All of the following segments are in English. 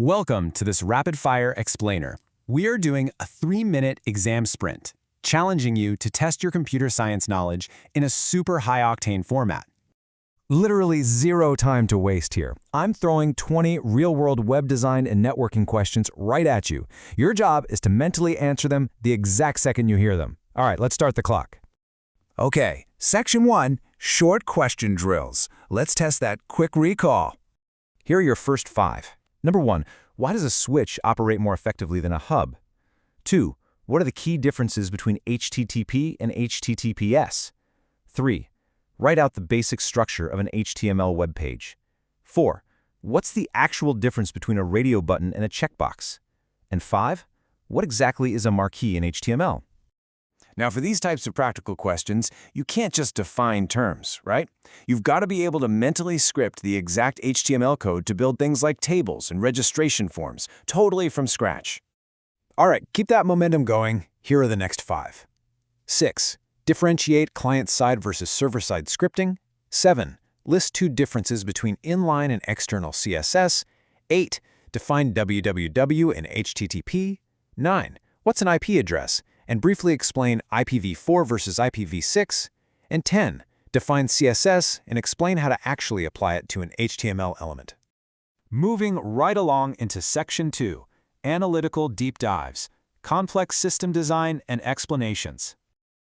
Welcome to this rapid-fire explainer. We are doing a 3-minute exam sprint, challenging you to test your computer science knowledge in a super high-octane format. Literally zero time to waste here. I'm throwing 20 real-world web design and networking questions right at you. Your job is to mentally answer them the exact second you hear them. All right, let's start the clock. Okay, Section 1, short question drills. Let's test that quick recall. Here are your first 5. Number 1, why does a switch operate more effectively than a hub? 2, what are the key differences between HTTP and HTTPS? 3, write out the basic structure of an HTML web page. 4, what's the actual difference between a radio button and a checkbox? And 5, what exactly is a marquee in HTML? Now, for these types of practical questions, you can't just define terms, right? You've got to be able to mentally script the exact HTML code to build things like tables and registration forms, totally from scratch. All right, keep that momentum going. Here are the next 5. 6. Differentiate client-side versus server-side scripting. 7. List 2 differences between inline and external CSS. 8. Define www and HTTP. 9. What's an IP address? And briefly explain IPv4 versus IPv6. And 10. Define CSS and explain how to actually apply it to an HTML element. Moving right along into Section 2, Analytical Deep Dives, Complex System Design and Explanations.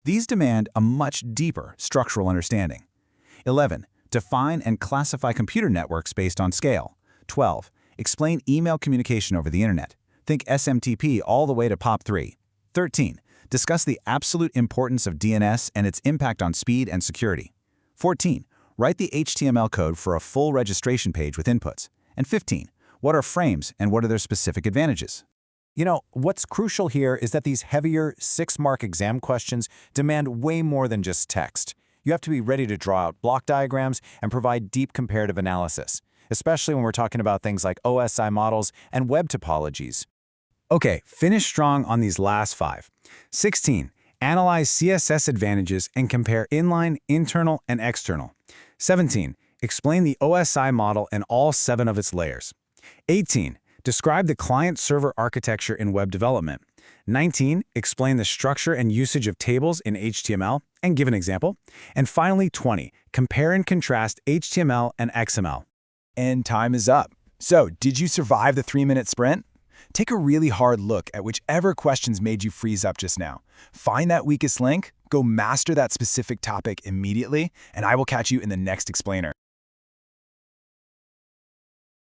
These demand a much deeper structural understanding. 11. Define and classify computer networks based on scale. 12. Explain email communication over the internet. Think SMTP all the way to POP3. 13. Discuss the absolute importance of DNS and its impact on speed and security. 14. Write the HTML code for a full registration page with inputs. And 15. What are frames and what are their specific advantages? You know, what's crucial here is that these heavier 6-mark exam questions demand way more than just text. You have to be ready to draw out block diagrams and provide deep comparative analysis, especially when we're talking about things like OSI models and web topologies. Okay, finish strong on these last 5. 16. Analyze CSS advantages and compare inline, internal, and external. 17. Explain the OSI model and all 7 of its layers. 18. Describe the client-server architecture in web development. 19. Explain the structure and usage of tables in HTML and give an example. And finally, 20. Compare and contrast HTML and XML. And time is up. So, did you survive the 3-minute sprint? Take a really hard look at whichever questions made you freeze up just now. Find that weakest link, go master that specific topic immediately, and I will catch you in the next explainer.